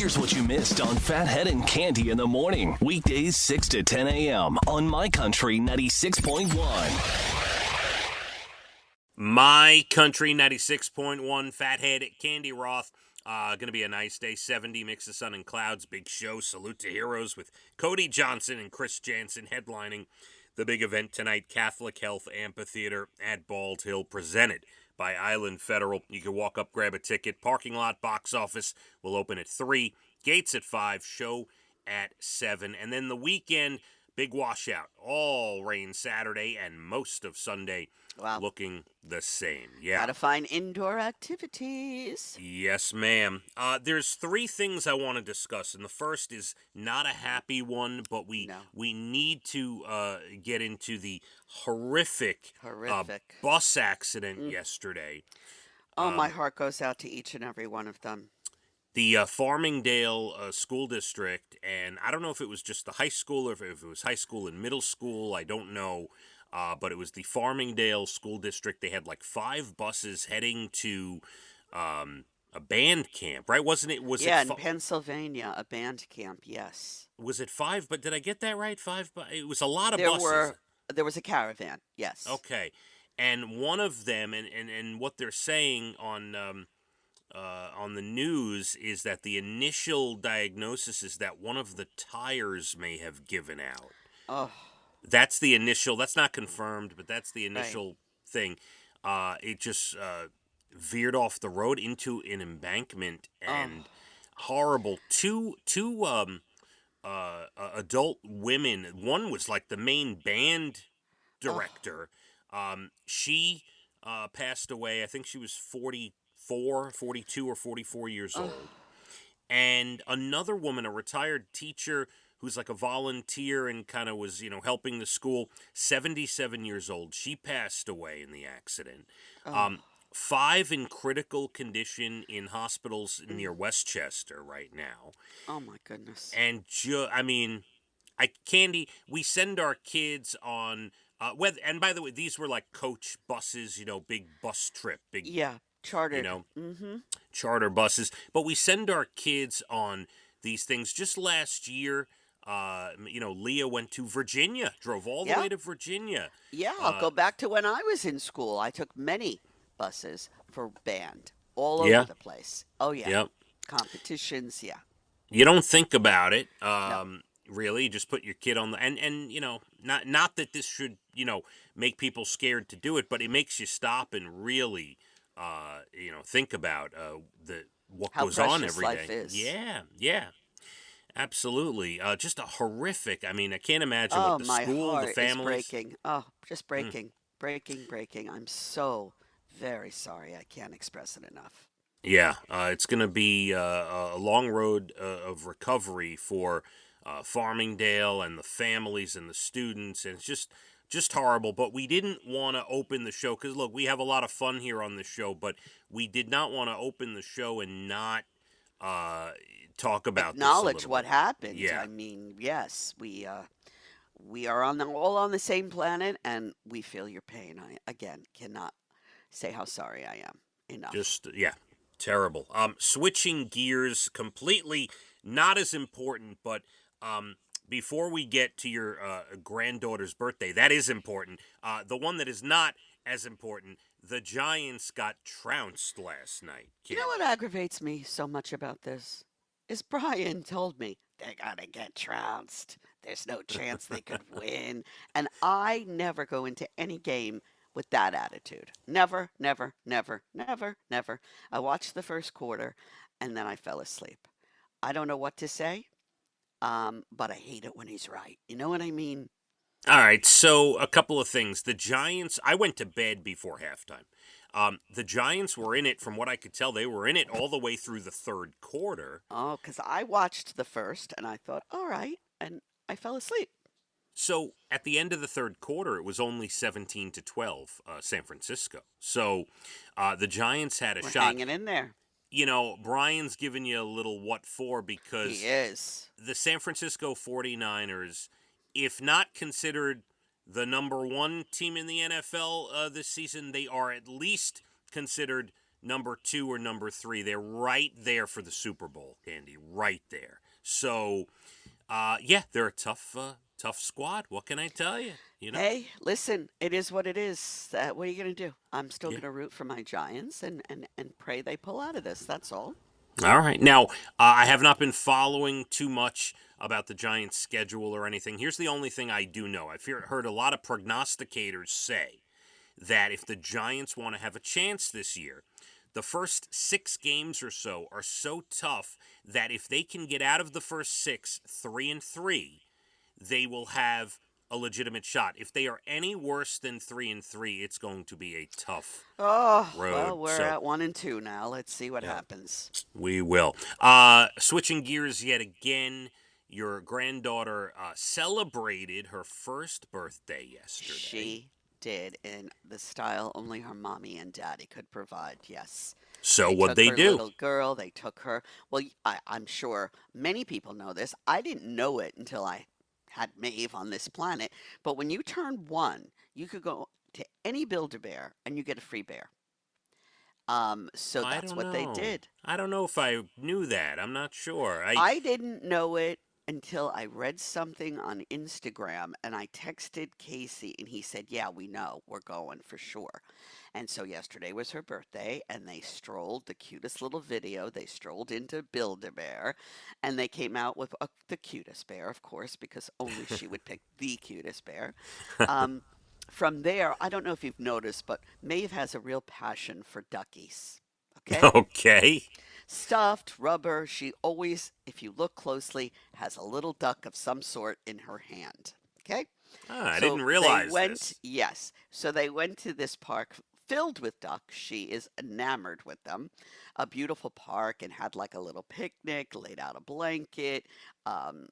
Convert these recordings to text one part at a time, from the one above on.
Here's what you missed on Phathead and Cande in the morning. Weekdays 6 to 10 a.m. on My Country 96.1. My Country 96.1, Phathead, Cande Roth. Going to be a nice day. 70, mix of sun and clouds. Big show. Salute to Heroes with Cody Johnson and Chris Jansen headlining the big event tonight. Catholic Health Amphitheater at Bald Hill, presented by Island Federal. You can walk up, grab a ticket. Parking lot, box office will open at 3. Gates at 5. Show at 7. And then the weekend, big washout. All rain Saturday and most of Sunday. Wow. Looking the same. Yeah. Gotta find indoor activities. Yes, ma'am. There's 3 things I want to discuss, and the first is not a happy one, but we need to get into the horrific. Bus accident yesterday. Oh, my heart goes out to each and every one of them. The Farmingdale School District, and I don't know if it was just the high school or if it was high school and middle school. I don't know. But it was the Farmingdale School District. They had like 5 buses heading to a band camp, right? Wasn't it? In Pennsylvania, a band camp, yes. Was it 5? But did I get that right? 5? It was a lot of buses. There was a caravan, yes. Okay. And one of them, and what they're saying on the news is that the initial diagnosis is that one of the tires may have given out. Oh. That's the initial. That's not confirmed, but that's the initial thing. It just veered off the road into an embankment, and horrible. Two adult women. One was like the main band director. She passed away. I think she was 42 or 44 years old. And another woman, a retired teacher who's like a volunteer and kind of was, helping the school, 77 years old. She passed away in the accident. 5 in critical condition in hospitals near Westchester right now. Oh, my goodness. And, Cande, we send our kids on, and by the way, these were like coach buses, big bus trip. Chartered. Charter buses. But we send our kids on these things. Just last year, Leah went to Virginia, drove all the way to Virginia. Yeah, I'll go back to when I was in school. I took many buses for band all over the place. Oh, yeah. Yep. Competitions, yeah. You don't think about it, No. really. You just put your kid on the... And not that this should, make people scared to do it, but it makes you stop and really, think about what How goes on precious every life day. is. Yeah. Absolutely. Just a horrific. I mean, I can't imagine what the school, the families. My heart is breaking. Oh, just breaking. Breaking. I'm so very sorry. I can't express it enough. Yeah, it's going to be a long road of recovery for Farmingdale and the families and the students, and it's just horrible. But we didn't want to open the show because, look, we have a lot of fun here on the show, but we did not want to open the show and not talk about acknowledge what bit. happened. Yeah. I mean, yes, we are all on the same planet, and we feel your pain. I again cannot say how sorry I am enough. Terrible. Switching gears completely, not as important, but before we get to your granddaughter's birthday, that is important. The one that is not as important, the Giants got trounced last night. You know what aggravates me so much about this? Is Brian told me they're gonna get trounced. There's no chance they could win. And I never go into any game with that attitude. Never. I watched the first quarter and then I fell asleep. I don't know what to say, but I hate it when he's right. You know what I mean? All right, so a couple of things. The Giants, I went to bed before halftime. The Giants were in it, from what I could tell, they were in it all the way through the third quarter. Oh, because I watched the first and I thought, all right, and I fell asleep. So at the end of the third quarter, it was only 17-12, San Francisco. So the Giants had a shot. Hanging in there. Brian's giving you a little what for because he is. The San Francisco 49ers, if not considered the number 1 team in the NFL this season, they are at least considered number 2 or number 3. They're right there for the Super Bowl, Candy. Right there. So, yeah, they're a tough squad. What can I tell you? You know? Hey, listen, it is what it is. What are you going to do? I'm still Yeah. going to root for my Giants and pray they pull out of this. That's all. All right. Now, I have not been following too much about the Giants' schedule or anything. Here's the only thing I do know. I've heard a lot of prognosticators say that if the Giants want to have a chance this year, the first 6 games or so are so tough that if they can get out of the first 6, 3-3, they will have a legitimate shot. If they are any worse than 3-3, it's going to be a tough Oh, road. well, we're So at 1-2 now. Let's see what yeah, happens. we will. Switching gears yet again, your granddaughter celebrated her first birthday yesterday. She did in the style only her mommy and daddy could provide. Yes. So They what'd took they her do? little girl. They took her. Well, I'm sure many people know this. I didn't know it until I had Maeve on this planet. But when you turn 1, you could go to any Build-A-Bear and you get a free bear. So I that's don't what they know. did. I don't know if I knew that. I'm not sure. I didn't know it until I read something on Instagram and I texted Casey and he said, "Yeah, we know. We're going for sure." And so yesterday was her birthday and they strolled the cutest little video. They strolled into Build-A-Bear and they came out with the cutest bear, of course, because only she would pick the cutest bear. Um, from there, I don't know if you've noticed, but Maeve has a real passion for duckies. Okay? Okay. Stuffed, rubber. She always, if you look closely, has a little duck of some sort in her hand. Okay? I So didn't they realize went, this. yes. So they went to this park filled with ducks. She is enamored with them. A beautiful park and had like a little picnic, laid out a blanket. Um,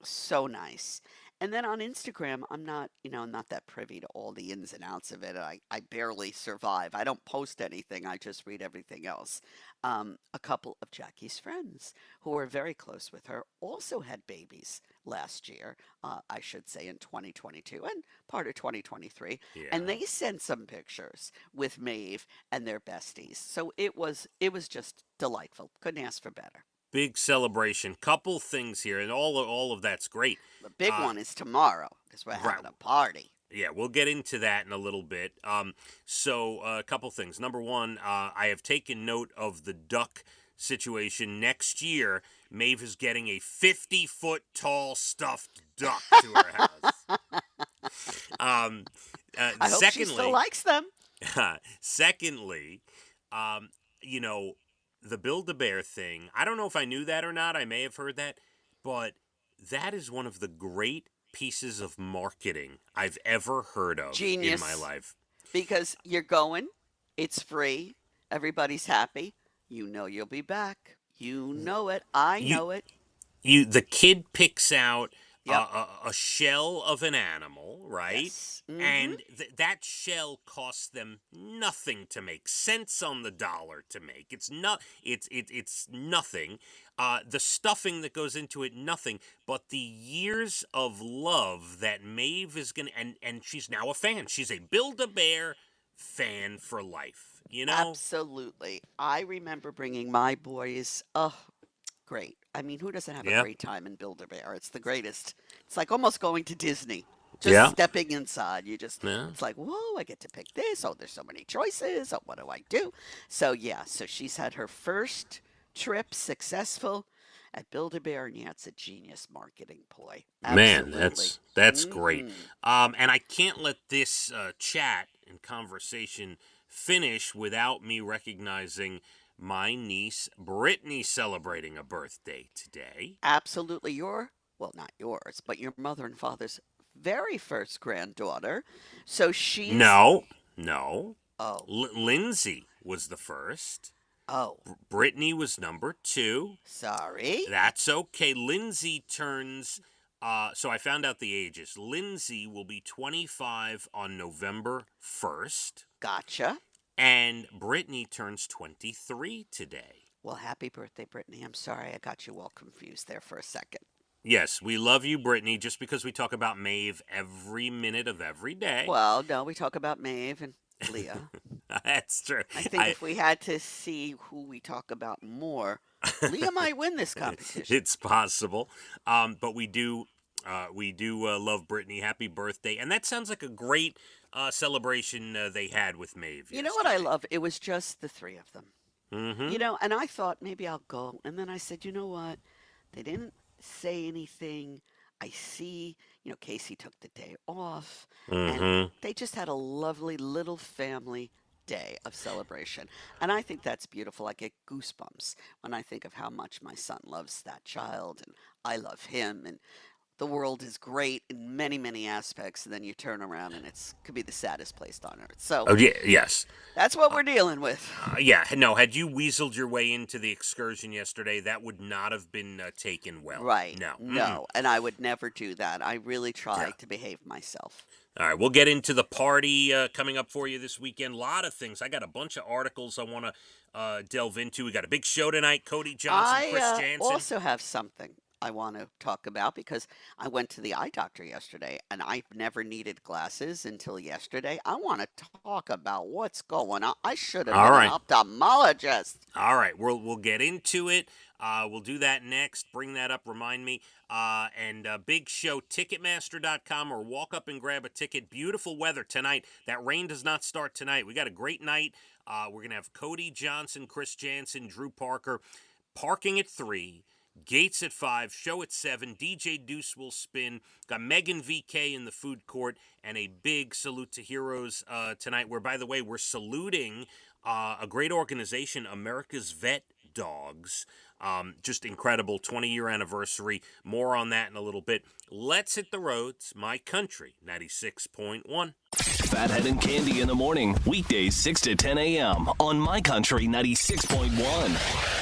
so nice. And then on Instagram, I'm not, not that privy to all the ins and outs of it. I barely survive. I don't post anything. I just read everything else. A couple of Jackie's friends who are very close with her also had babies last year, I should say in 2022 and part of 2023. And Yeah. they sent some pictures with Maeve and their besties. So it was just delightful. Couldn't ask for better. Big celebration. Couple things here, and all of that's great. The big Uh, one is tomorrow because we're right. having a party. Yeah, we'll get into that in a little bit. So a couple things. Number one, I have taken note of the duck situation. Next year, Maeve is getting a 50-foot tall stuffed duck to her house. Um, I hope she still secondly, likes them. secondly, um, you know, the Build-A-Bear thing. I don't know if I knew that or not. I may have heard that, but that is one of the great pieces of marketing I've ever heard of in my Genius. life. Because you're going, it's free, everybody's happy. You know you'll be back. You know it. I You know it. the kid picks out Yep. a shell of an animal, right? Yes. And that shell costs them nothing to make, cents on the dollar to make. It's nothing. The stuffing that goes into it, nothing. But the years of love that Maeve is gonna, and she's now a fan. She's a Build-A-Bear fan for life. You know? Absolutely. I remember bringing my boys. Oh, great. I mean, who doesn't have a Yeah. great time in Build-A-Bear? It's the greatest. It's like almost going to Disney. Just Yeah. stepping inside. Yeah. It's like, whoa, I get to pick this. Oh, there's so many choices. Oh, what do I do? So, yeah, so she's had her first trip successful at Build-A-Bear, and yeah, it's a genius marketing ploy. Man, Absolutely. that's great. Hmm. And I can't let this chat and conversation finish without me recognizing my niece Brittany celebrating a birthday today. Absolutely. Well, not yours, but your mother and father's very first granddaughter. So she's, No, no. oh, Lindsay was the first. oh, Brittany was number 2. sorry. That's okay. Lindsay turns. So I found out the ages. Lindsay will be 25 on November 1st. Gotcha. And Brittany turns 23 today. Well, happy birthday, Brittany. I'm sorry I got you all confused there for a second. Yes, we love you, Brittany, just because we talk about Maeve every minute of every day. Well, no, we talk about Maeve and Leah. That's true. I think if we had to see who we talk about more, Leah might win this competition. It's possible. But we do love Brittany. Happy birthday. And that sounds like a great celebration they had with Maeve. You know what I love? It was just the three of them. Mm-hmm. And I thought maybe I'll go. And then I said, you know what? They didn't say anything. I see, Casey took the day off. And Mm-hmm. they just had a lovely little family day of celebration. And I think that's beautiful. I get goosebumps when I think of how much my son loves that child and I love him. And the world is great in many, many aspects. And then you turn around and could be the saddest place on earth. So Oh, yeah, yes. that's what we're dealing with. Yeah, no, had you weaseled your way into the excursion yesterday, that would not have been taken well. Right. No. No. And I would never do that. I really try Yeah. to behave myself. All right, we'll get into the party coming up for you this weekend. A lot of things. I got a bunch of articles I want to delve into. We got a big show tonight. Cody Johnson, Chris I Jansen. also have something I want to talk about because I went to the eye doctor yesterday and I've never needed glasses until yesterday. I want to talk about what's going on. I should have All been right. an ophthalmologist. All right, we'll get into it. We'll do that next. Bring that up. Remind me. And big show, Ticketmaster.com, or walk up and grab a ticket. Beautiful weather tonight. That rain does not start tonight. We got a great night. We're going to have Cody Johnson, Chris Jansen, Drew Parker. Parking at 3. Gates at 5, show at 7, DJ Deuce will spin. Got Megan VK in the food court, and a big salute to heroes tonight, where, by the way, we're saluting a great organization, America's Vet Dogs. Just incredible 20-year anniversary. More on that in a little bit. Let's hit the roads. My Country 96.1. Phathead and Cande in the morning, weekdays 6 to 10 a.m. on My Country 96.1.